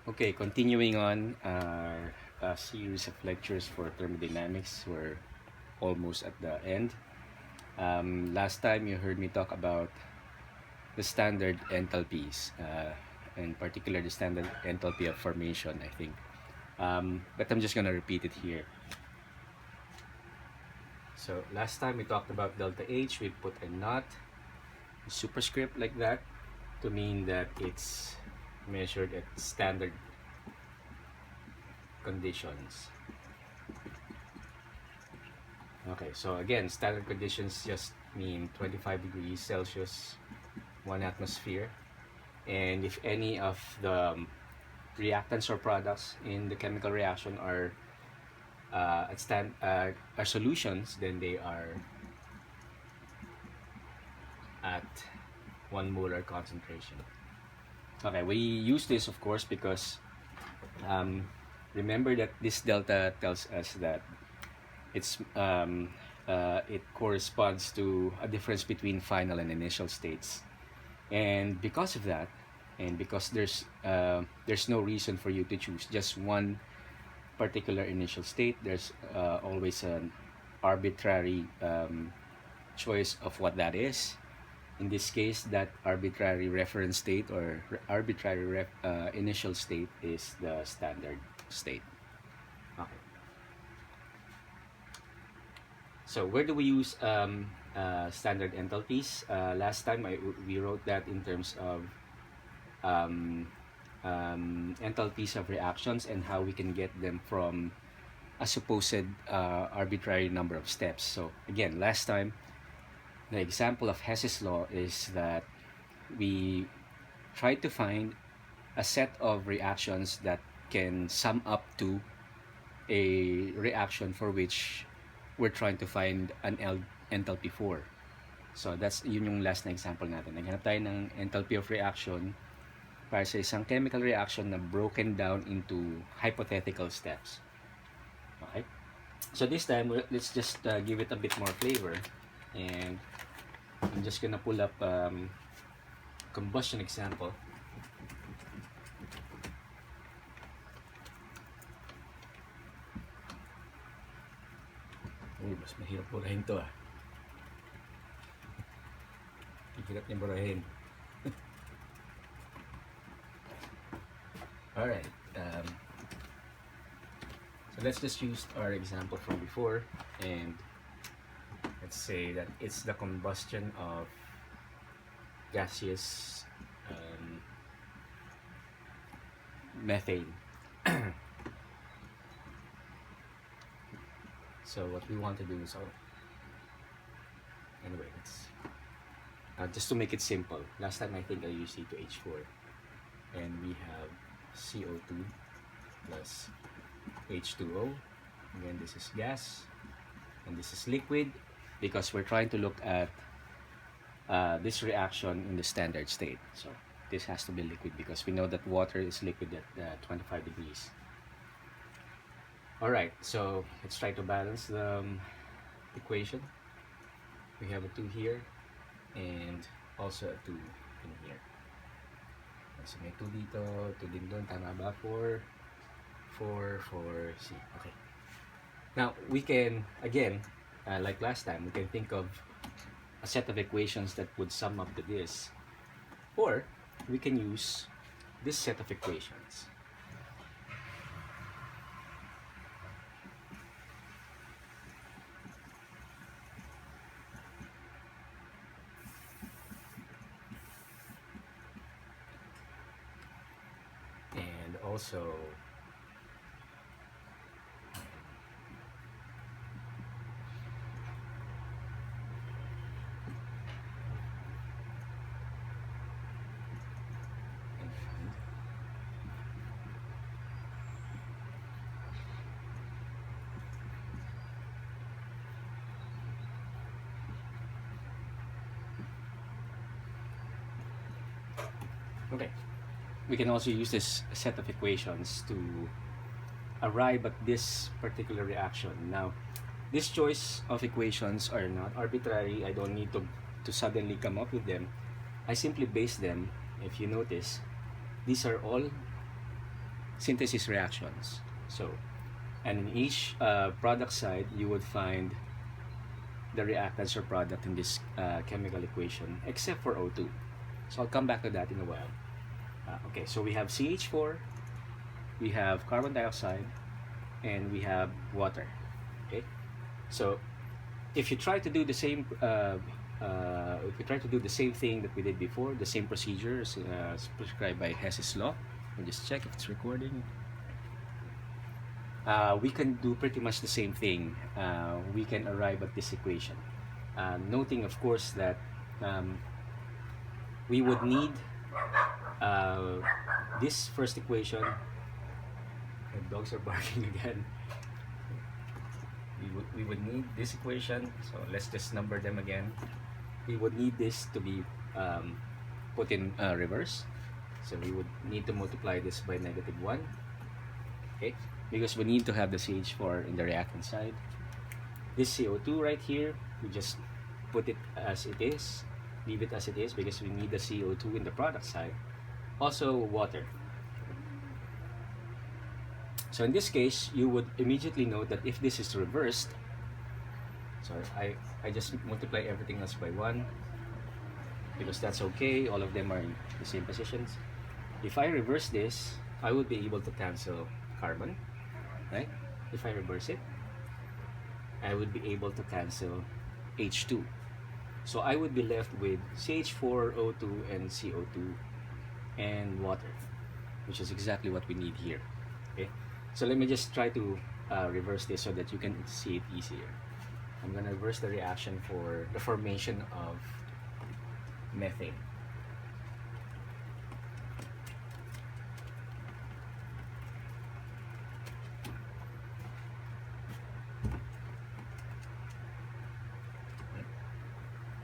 Okay, continuing on our series of lectures for thermodynamics. We're almost at the end. Last time you heard me talk about the standard enthalpies, in particular the standard enthalpy of formation, I think. But I'm just going to repeat it here. So last time we talked about delta H, we put a not, a superscript like that, to mean that it's measured at standard conditions. Okay, so again, standard conditions just mean 25 degrees Celsius, 1 atmosphere. And if any of the reactants or products in the chemical reaction are are solutions, then they are at 1 molar concentration. Okay, we use this, of course, because remember that this delta tells us that it corresponds to a difference between final and initial states, and because of that, and because there's no reason for you to choose just one particular initial state, there's always an arbitrary choice of what that is. In this case, that arbitrary reference state or arbitrary initial state is the standard state. Okay. So where do we use standard enthalpies? Last time we wrote that in terms of enthalpies of reactions and how we can get them from a supposed arbitrary number of steps. So again, last time, the example of Hess's law is that we try to find a set of reactions that can sum up to a reaction for which we're trying to find an enthalpy for. So that's yun yung last na example natin. Naghanap tayo ng enthalpy of reaction para sa isang chemical reaction na broken down into hypothetical steps. Okay? So this time, let's just give it a bit more flavor. And I'm just gonna pull up combustion example. Uy, mas mahirap burahin to ah. Hirap niya burahin. Alright. So let's just use our example from before, and let's say that it's the combustion of gaseous methane. So what we want to do is, anyway, let's just to make it simple. Last time I think I used C2H4, and we have CO2 plus H2O. Again, this is gas, and this is liquid, because we're trying to look at this reaction in the standard state. So this has to be liquid because we know that water is liquid at 25 degrees. Alright, so let's try to balance the equation. We have a 2 here and also a 2 in here. So may 2 dito, 2 din doon. Tama ba? 4, C. Okay. Now, we can, again, like last time, we can think of a set of equations that would sum up to this. Or, we can use this set of equations. And also, okay, we can also use this set of equations to arrive at this particular reaction. Now, this choice of equations are not arbitrary. I don't need to suddenly come up with them. I simply base them. If you notice, these are all synthesis reactions. So, and in each product side, you would find the reactants or product in this chemical equation, except for O2. So I'll come back to that in a while. Okay, so we have CH4, we have carbon dioxide, and we have water. Okay, so if you try to do the same, thing that we did before, the same procedure as prescribed by Hess's law, let me just check if it's recording. We can do pretty much the same thing. We can arrive at this equation, noting of course that we would need this first equation. The dogs are barking again. We would need this equation, so let's just number them again. We would need this to be put in reverse, so we would need to multiply this by -1, okay, because we need to have the CH4 in the reactant side. This CO2 right here, we just put it as it is, leave it as it is, because we need the CO2 in the product side. Also water. So in this case, you would immediately note that if this is reversed, so I just multiply everything else by 1, because that's okay, all of them are in the same positions. If I reverse this, I would be able to cancel carbon, right? If I reverse it, I would be able to cancel H2. So I would be left with CH4, O2, and CO2, and water, which is exactly what we need here. Okay, so let me just try to reverse this so that you can see it easier. I'm going to reverse the reaction for the formation of methane.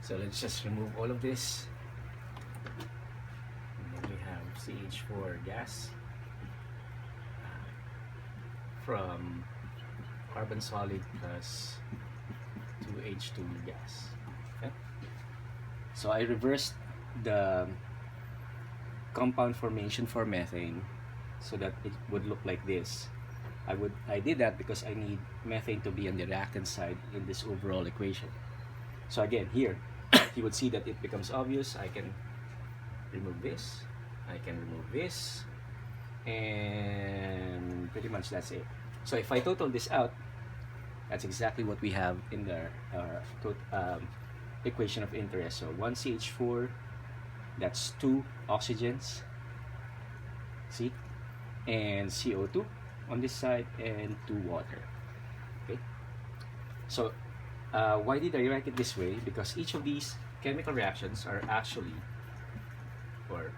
So let's just remove all of this. And then we have CH4 gas from carbon solid plus 2H2 gas. Okay? So I reversed the compound formation for methane so that it would look like this. I did that because I need methane to be on the reactant side in this overall equation. So again, here you would see that it becomes obvious. I can remove this, I can remove this, and pretty much that's it. So if I total this out, that's exactly what we have in the equation of interest. So 1 CH4, that's 2 oxygens, see, and CO2 on this side, and 2 water. Okay, so why did I write it this way? Because each of these chemical reactions are actually, or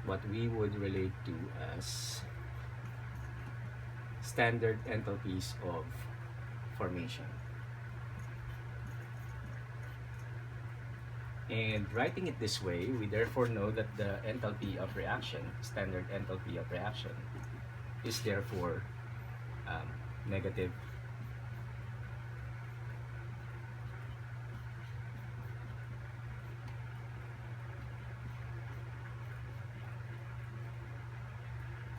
what we would relate to as standard enthalpies of formation. And writing it this way, we therefore know that the enthalpy of reaction, standard enthalpy of reaction, is therefore negative.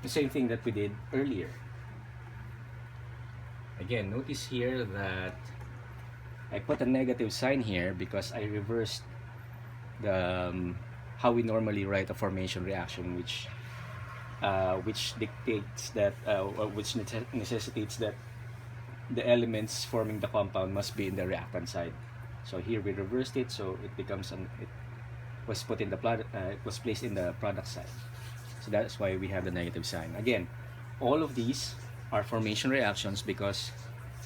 The same thing that we did earlier. Again, notice here that I put a negative sign here because I reversed the how we normally write a formation reaction, which dictates that which necessitates that the elements forming the compound must be in the reactant side. So here we reversed it, so it becomes it was put in the it was placed in the product side. So that's why we have the negative sign. Again, all of these are formation reactions because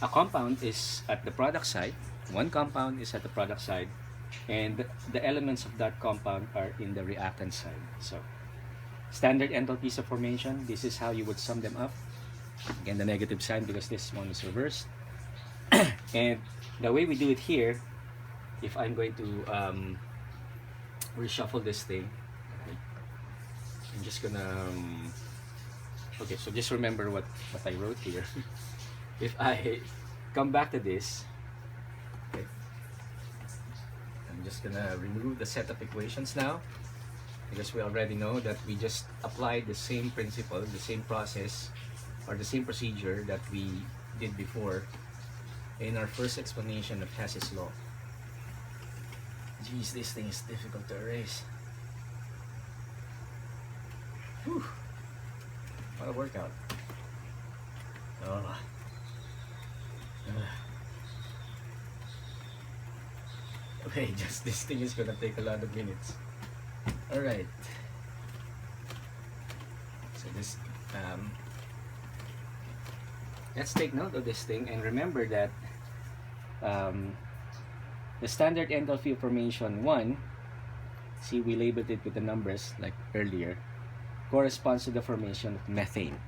a compound is at the product side, one compound is at the product side, and the elements of that compound are in the reactant side. So standard enthalpies of formation, this is how you would sum them up. Again, the negative sign because this one is reversed. And the way we do it here, if I'm going to reshuffle this thing, I'm just gonna okay, so just remember what I wrote here. If I come back to this, okay, I'm just gonna remove the set of equations now. because we already know that we just applied the same principle, the same process, or the same procedure that we did before in our first explanation of Hess's law. Geez, this thing is difficult to erase. Whew. What a workout. Oh. Okay, just this thing is gonna take a lot of minutes. Alright. So this, let's take note of this thing and remember that the standard enthalpy of formation 1, see we labeled it with the numbers like earlier, corresponds to the formation of methane.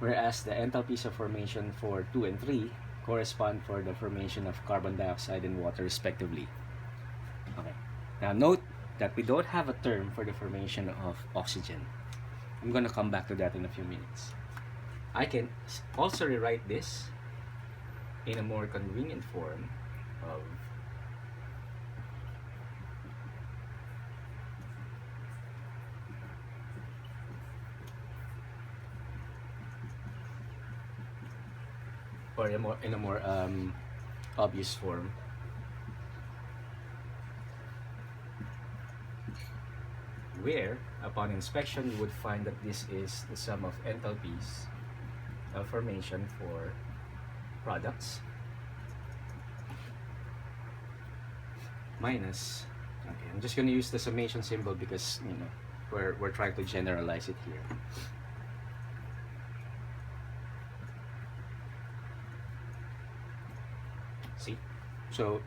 Whereas the enthalpies of formation for 2 and 3 correspond for the formation of carbon dioxide and water respectively. Okay. Now note that we don't have a term for the formation of oxygen. I'm going to come back to that in a few minutes. I can also rewrite this in a more convenient form of or in a more obvious form. Where, upon inspection, you would find that this is the sum of enthalpies of formation for products minus, okay, I'm just going to use the summation symbol because, you know, we're trying to generalize it here. See? So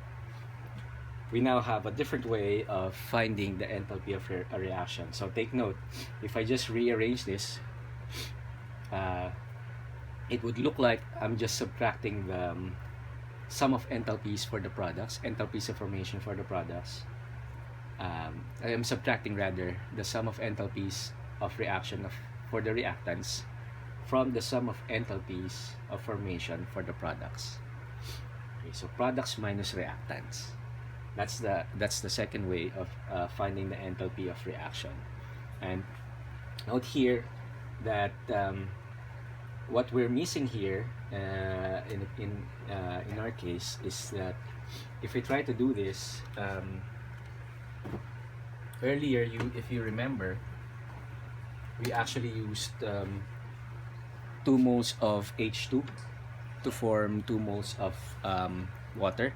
we now have a different way of finding the enthalpy of a reaction. So take note, if I just rearrange this, it would look like I'm just subtracting the sum of enthalpies for the products, enthalpies of formation for the products. I am subtracting rather the sum of enthalpies of reaction for the reactants from the sum of enthalpies of formation for the products. Okay, so products minus reactants. That's the second way of finding the enthalpy of reaction. And note here that what we're missing here in our case is that if we try to do this, earlier, if you remember, we actually used 2 moles of H2 to form 2 moles of water.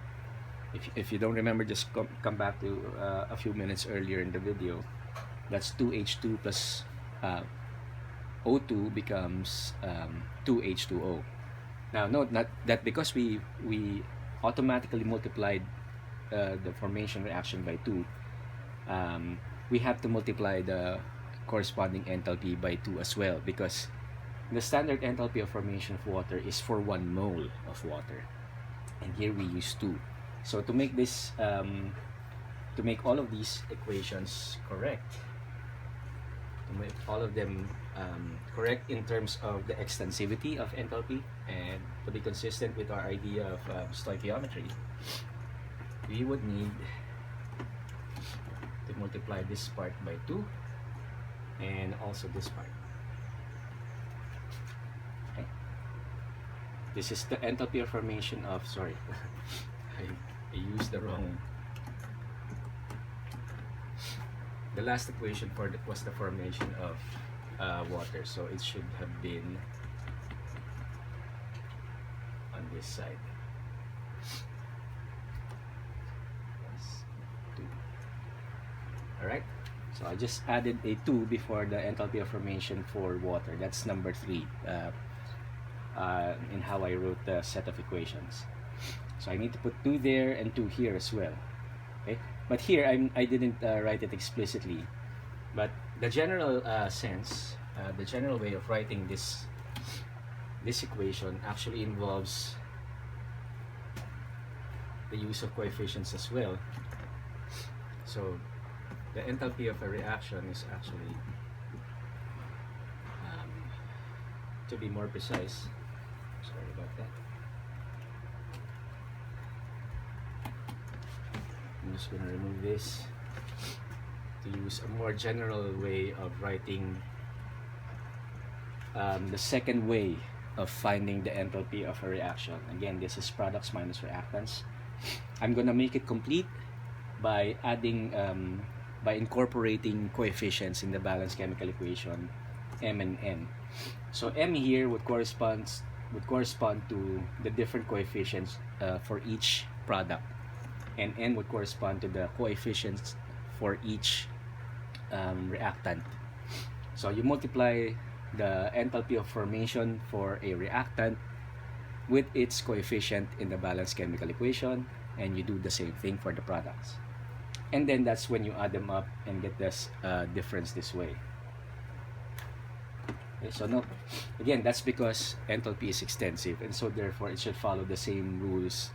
If you don't remember, just come back to a few minutes earlier in the video. That's 2H2 plus O2 becomes 2H2O. Now note that because we automatically multiplied the formation reaction by 2, we have to multiply the corresponding enthalpy by 2 as well, because the standard enthalpy of formation of water is for 1 mole of water, and here we use 2. So to make this, to make all of these equations correct, to make all of them correct in terms of the extensivity of enthalpy and to be consistent with our idea of stoichiometry, we would need to multiply this part by 2 and also this part. Okay. This is the enthalpy of formation of, sorry, I used the wrong. The last equation was the formation of water, so it should have been on this side. Plus 2. Alright, so I just added a 2 before the enthalpy of formation for water. That's number 3 in how I wrote the set of equations. So I need to put 2 there and 2 here as well. Okay, but here I didn't write it explicitly, but the general sense, the general way of writing this equation actually involves the use of coefficients as well. So the enthalpy of a reaction is actually, to be more precise, sorry about that, I'm just going to remove this. to use a more general way of writing the second way of finding the enthalpy of a reaction. Again, this is products minus reactants. I'm gonna make it complete by adding by incorporating coefficients in the balanced chemical equation, m and n. So m here would correspond to the different coefficients for each product, and n would correspond to the coefficients for each reactant. So you multiply the enthalpy of formation for a reactant with its coefficient in the balanced chemical equation, and you do the same thing for the products. And then that's when you add them up and get this difference this way. Okay, so no, again, that's because enthalpy is extensive, and so therefore it should follow the same rules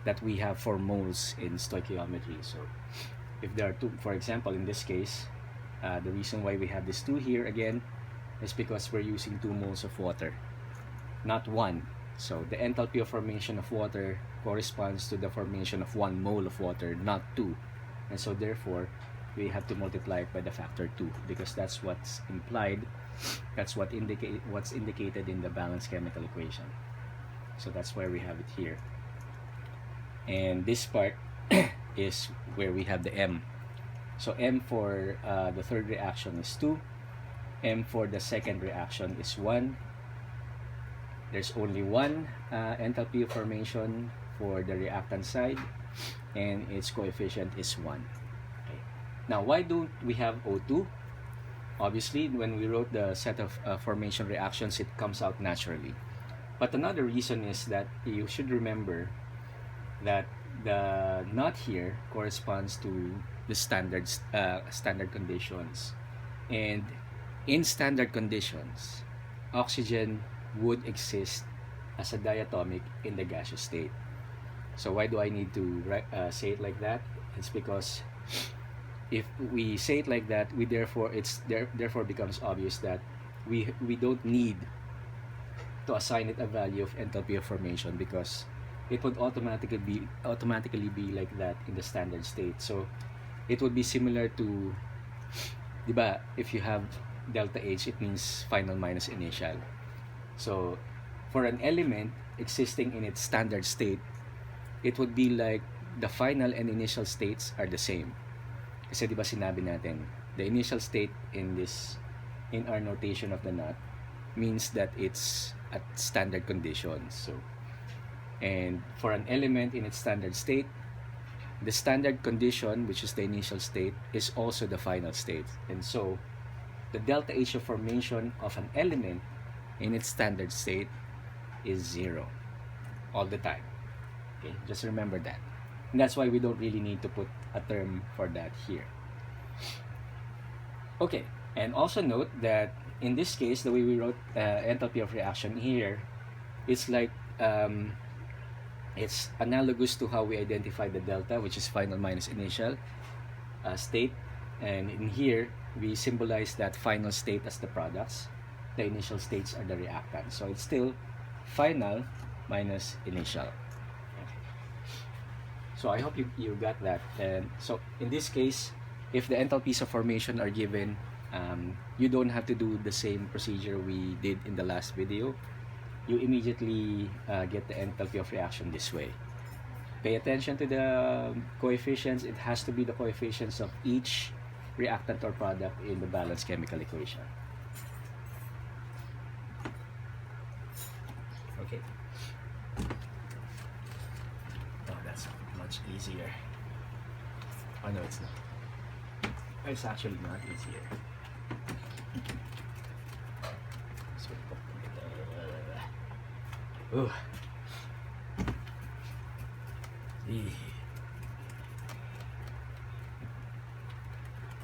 that we have for moles in stoichiometry. So if there are two, for example, in this case, the reason why we have this 2 here again is because we're using 2 moles of water, not 1. So the enthalpy of formation of water corresponds to the formation of 1 mole of water, not 2. And so therefore, we have to multiply it by the factor 2, because that's what's implied, that's what's indicated in the balanced chemical equation. So that's why we have it here. And this part is where we have the m. So m for the third reaction is 2. M for the second reaction is 1. There's only one enthalpy of formation for the reactant side, and its coefficient is 1. Okay. Now, why don't we have O2? Obviously, when we wrote the set of formation reactions, it comes out naturally. But another reason is that you should remember that the knot here corresponds to the standard conditions, and in standard conditions, oxygen would exist as a diatomic in the gaseous state. So why do I need to say it like that? It's because if we say it like that, we therefore becomes obvious that we don't need to assign it a value of enthalpy of formation, because it would automatically be like that in the standard state. So it would be similar to, diba, if you have delta H, it means final minus initial. So for an element existing in its standard state, it would be like the final and initial states are the same. Kasi diba sinabi natin, the initial state in our notation of the knot means that it's at standard conditions. So, and for an element in its standard state, the standard condition, which is the initial state, is also the final state. And so the delta H of formation of an element in its standard state is 0 all the time. Okay, just remember that. And that's why we don't really need to put a term for that here. Okay, and also note that in this case, the way we wrote enthalpy of reaction here, it's like it's analogous to how we identify the delta, which is final minus initial state. And in here, we symbolize that final state as the products. The initial states are the reactants. So it's still final minus initial. So I hope you got that. And so in this case, if the enthalpies of formation are given, you don't have to do the same procedure we did in the last video. You immediately get the enthalpy of reaction this way. Pay attention to the coefficients. It has to be the coefficients of each reactant or product in the balanced chemical equation. Okay. Oh, that's much easier. Oh no, it's not. It's actually not easier. Ooh.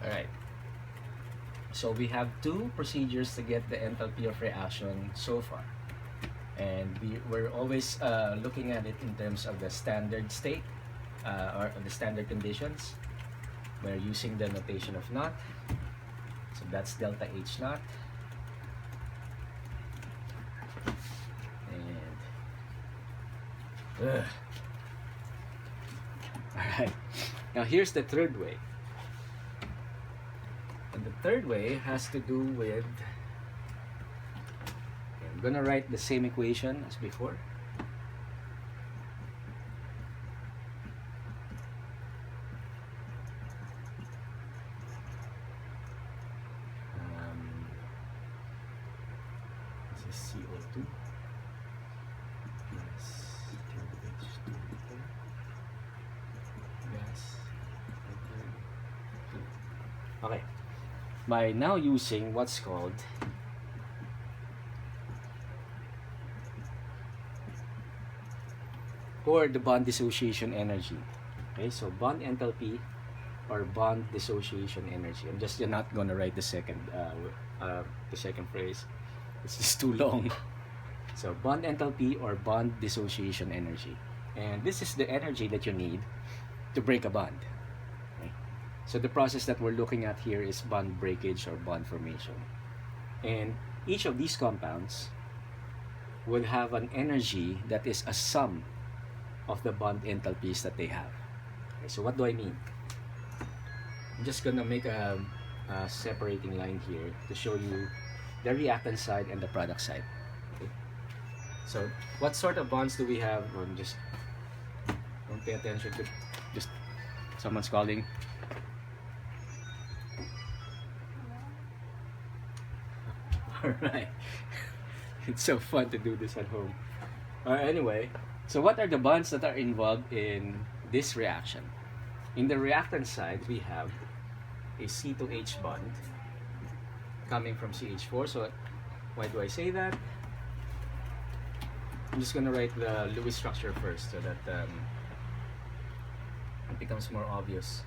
Alright. So we have two procedures to get the enthalpy of reaction so far. And we're always looking at it in terms of the standard state or the standard conditions. We're using the notation of knot. So that's delta H knot. Alright, now here's the third way. the third way has to do with, I'm gonna write the same equation as before. This is CO2 plus H2O gas. Okay, by now using what's called or the bond dissociation energy. Okay, so bond enthalpy or bond dissociation energy. I'm just not gonna write the second phrase. It's just too long. So bond enthalpy or bond dissociation energy, and this is the energy that you need to break a bond. Okay? So the process that we're looking at here is bond breakage or bond formation, and each of these compounds will have an energy that is a sum of the bond enthalpies that they have. Okay, so what do I mean? I'm just gonna make a separating line here to show you the reactant side and the product side. Okay. So what sort of bonds do we have? Just don't pay attention to, just someone's calling. Alright. It's so fun to do this at home. Anyway, so what are the bonds that are involved in this reaction? In the reactant side, we have a C2H bond coming from CH4. So why do I say that? I'm just going to write the Lewis structure first so that it becomes more obvious.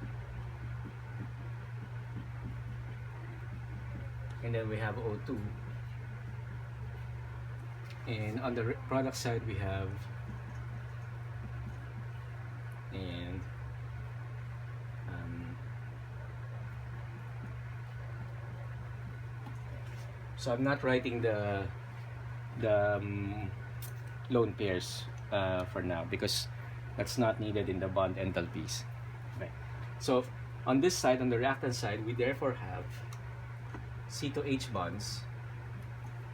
And then we have O2. And on the product side, we have so I'm not writing the lone pairs for now because that's not needed in the bond enthalpies. Okay. So on this side, on the reactant side, we therefore have C2H bonds,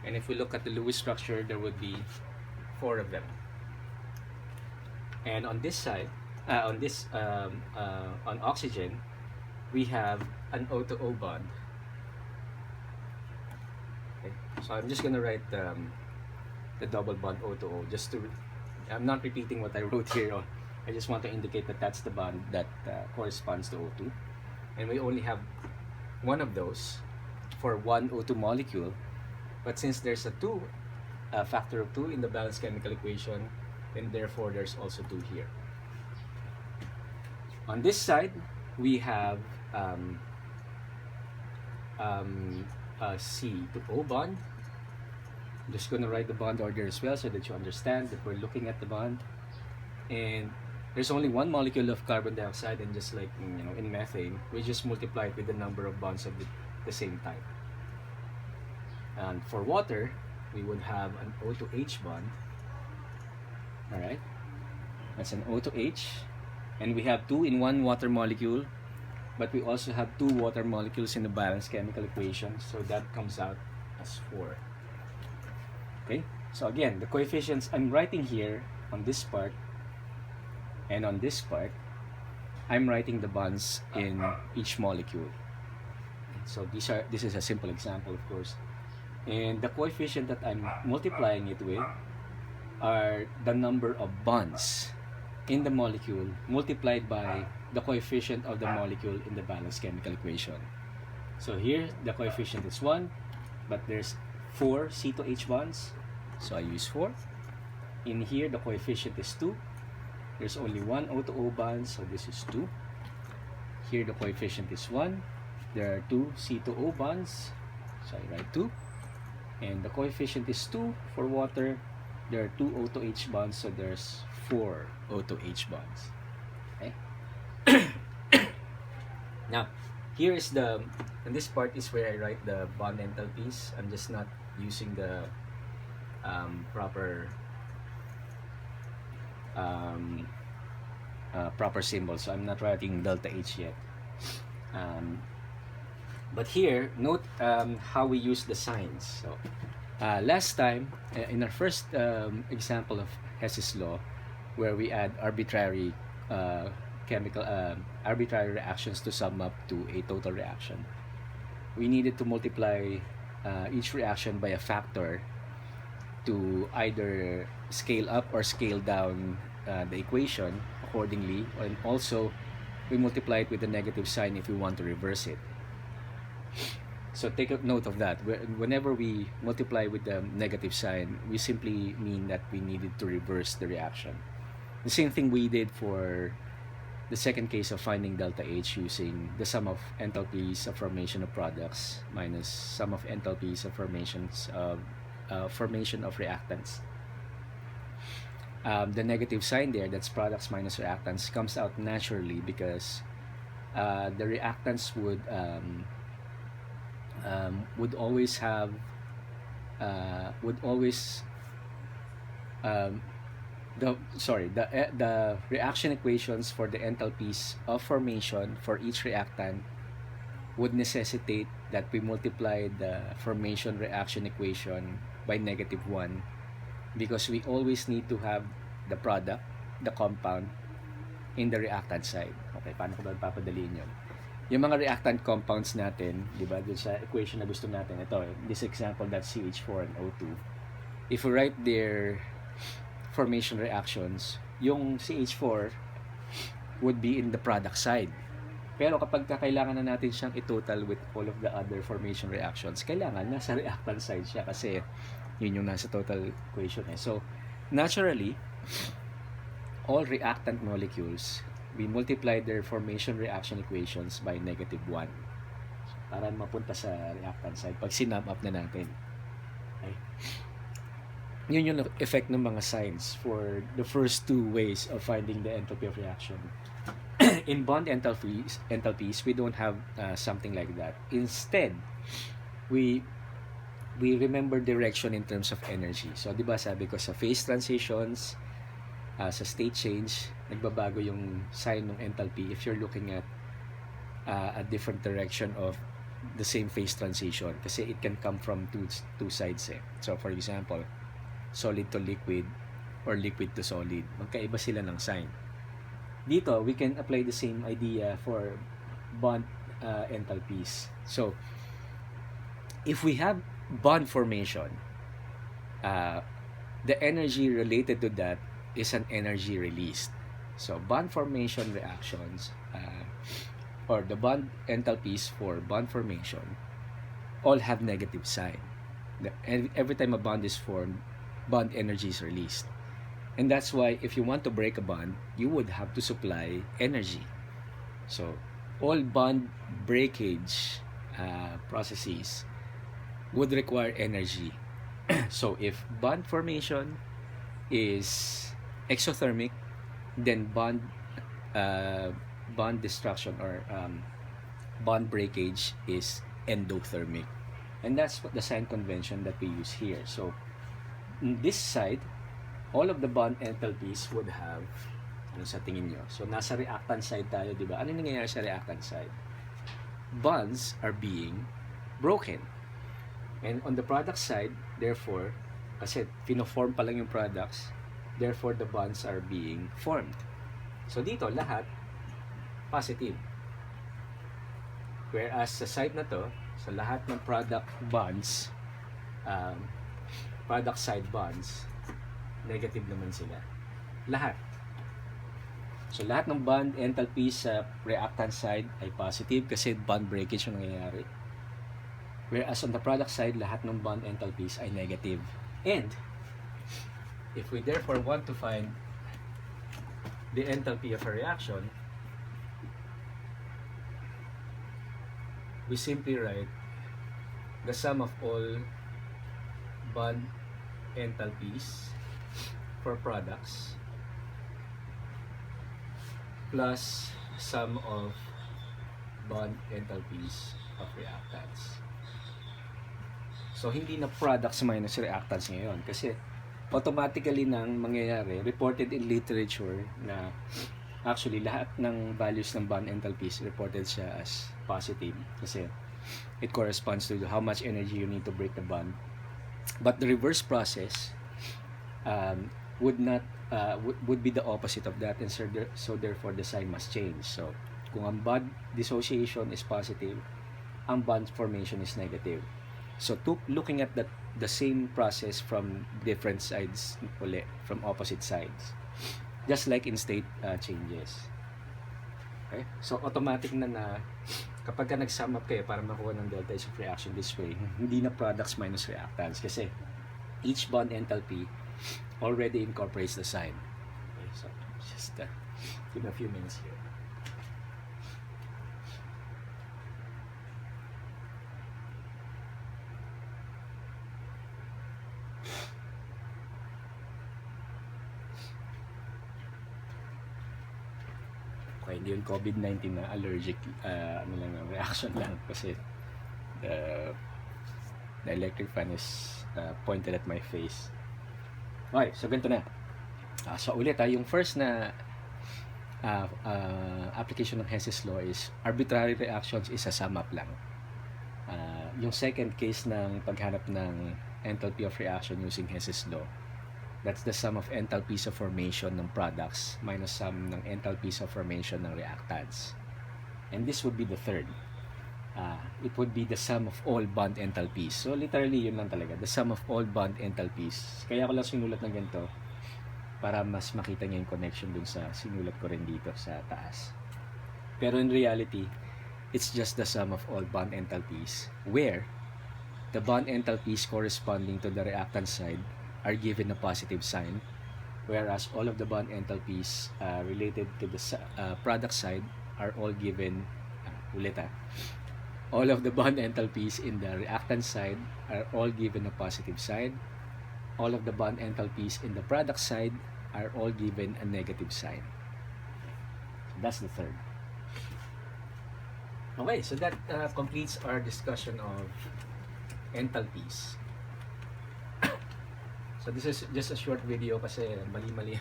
and if we look at the Lewis structure, there would be 4 of them. And on this side, on oxygen, we have an O to O bond. Okay. So I'm just gonna write the double bond O to O just to, I'm not repeating what I wrote here. I just want to indicate that that's the bond that corresponds to O2. And we only have one of those for one O2 molecule. But since there's a factor of 2 in the balanced chemical equation, then therefore there's also 2 here. On this side, we have a C to O bond. I'm just going to write the bond order as well so that you understand that we're looking at the bond. And there's only one molecule of carbon dioxide, and just like in methane, we just multiply it with the number of bonds of the same type. And for water, we would have an O to H bond. Alright, that's an O to H. And we have 2 in 1 water molecule, but we also have 2 water molecules in the balanced chemical equation, so that comes out as 4. Okay, so again, the coefficients I'm writing here on this part and on this part, I'm writing the bonds in each molecule. So this is a simple example, of course. And the coefficient that I'm multiplying it with are the number of bonds in the molecule multiplied by the coefficient of the molecule in the balanced chemical equation. So here the coefficient is 1, but there's 4 C to H bonds, so I use 4. In here the coefficient is 2. There's only 1 O to O bond, so this is 2. Here the coefficient is 1. There are 2 C to O bonds, so I write 2. And the coefficient is 2 for water. There are 2 O to H bonds, so there's 4 O to H bonds. Okay. Now, here is and this part is where I write the bond enthalpies. I'm just not using the proper symbol, so I'm not writing delta H yet. But here, note how we use the signs. So, last time, in our first example of Hess's law, where we add uh, arbitrary reactions to sum up to a total reaction, we needed to multiply each reaction by a factor to either scale up or scale down the equation accordingly, and also we multiply it with the negative sign if we want to reverse it. So take a note of that. Whenever we multiply with the negative sign, we simply mean that we needed to reverse the reaction. The same thing we did for the second case of finding delta H using the sum of enthalpies of formation of products minus sum of enthalpies of formation of reactants. The negative sign there, that's products minus reactants, comes out naturally because the reactants would always have the reaction equations for the enthalpies of formation for each reactant would necessitate that we multiply the formation reaction equation by -1, because we always need to have the product, the compound, in the reactant side. Okay, paano ko ba papadaliin yun? Yung mga reactant compounds natin, di ba, dun sa equation na gusto natin, ito, this example, that's CH4 and O2. If we write their formation reactions, yung CH4 would be in the product side. Pero kapag kailangan na natin siyang i-total with all of the other formation reactions, kailangan nasa reactant side siya kasi yun yung nasa total equation eh. So, naturally, all reactant molecules, we multiply their formation reaction equations by -1. So, para mapunta sa reactant side pag sinum up na natin. Okay. Yun yung effect ng mga signs for the first two ways of finding the enthalpy of reaction. In bond enthalpies, we don't have something like that. Instead, we remember direction in terms of energy. So, di ba sabi ko sa phase transitions, sa state change, nagbabago yung sign ng enthalpy if you're looking at a different direction of the same phase transition, kasi it can come from two sides eh. So, for example, solid to liquid or liquid to solid. Magkaiba sila ng sign. Dito, we can apply the same idea for bond enthalpies. So, if we have bond formation, the energy related to that is an energy released. So, bond formation reactions, or the bond enthalpies for bond formation, all have negative sign. Every time a bond is formed, bond energy is released. And that's why if you want to break a bond, you would have to supply energy. So, all bond breakage processes would require energy. So, if bond formation is exothermic, then bond destruction or bond breakage is endothermic. And that's what the sign convention that we use here. So, in this side, all of the bond enthalpies would have, ano sa tingin nyo? So, nasa reactant side tayo, di ba? Ano nangyayari sa reactant side? Bonds are being broken. And on the product side, therefore, kasi pino-form pa lang yung products, therefore, the bonds are being formed. So, dito, lahat positive. Whereas, sa side na to, sa lahat ng product bonds, product side bonds, negative naman sila. Lahat. So, lahat ng bond enthalpy sa reactant side ay positive kasi bond breakage yung nangyayari. Whereas on the product side, lahat ng bond enthalpies ay negative. And, if we therefore want to find the enthalpy of a reaction, we simply write the sum of all bond enthalpies for products plus sum of bond enthalpies of reactants. So, hindi na products minus reactants ngayon kasi automatically nang mangyayari, reported in literature na actually lahat ng values ng bond enthalpies reported siya as positive kasi it corresponds to how much energy you need to break the bond. But the reverse process would not would be the opposite of that, and so therefore the sign must change. So kung ang bond dissociation is positive, ang bond formation is negative. So looking at the same process from different sides ulit, from opposite sides, just like in state changes. Okay? So automatic na kapag ka nag-sum up kayo para makuha ng delta is of reaction this way, hindi na products minus reactants kasi each bond enthalpy already incorporates the sign. Okay, so just give me a few minutes here. Okay, hindi yung COVID-19 na allergic reaction lang kasi the electric fan is pointed at my face. Okay, so ganito na. So ulit yung first na application ng Hess's law is arbitrary reactions is a sum up lang. Yung second case ng paghanap ng enthalpy of reaction using Hess's law, that's the sum of enthalpies of formation ng products minus sum ng enthalpies of formation ng reactants. And this would be the third. It would be the sum of all bond enthalpies. So literally yun lang talaga, the sum of all bond enthalpies. Kaya ko lang sinulat ng ganito para mas makita niyo yung connection dun sa sinulat ko rin dito sa taas. Pero in reality, it's just the sum of all bond enthalpies where the bond enthalpies corresponding to the reactant side are given a positive sign, whereas all of the bond enthalpies related to the product side are all given all of the bond enthalpies in the reactant side are all given a positive sign. All of the bond enthalpies in the product side are all given a negative sign. So that's the third. Okay, so that completes our discussion of enthalpies. So this is just a short video kasi mali-mali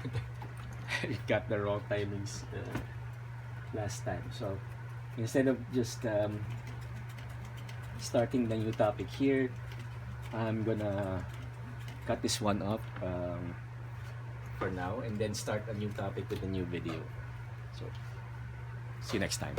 it got the wrong timings last time. So instead of just starting the new topic here, I'm gonna cut this one off for now and then start a new topic with a new video. So see you next time.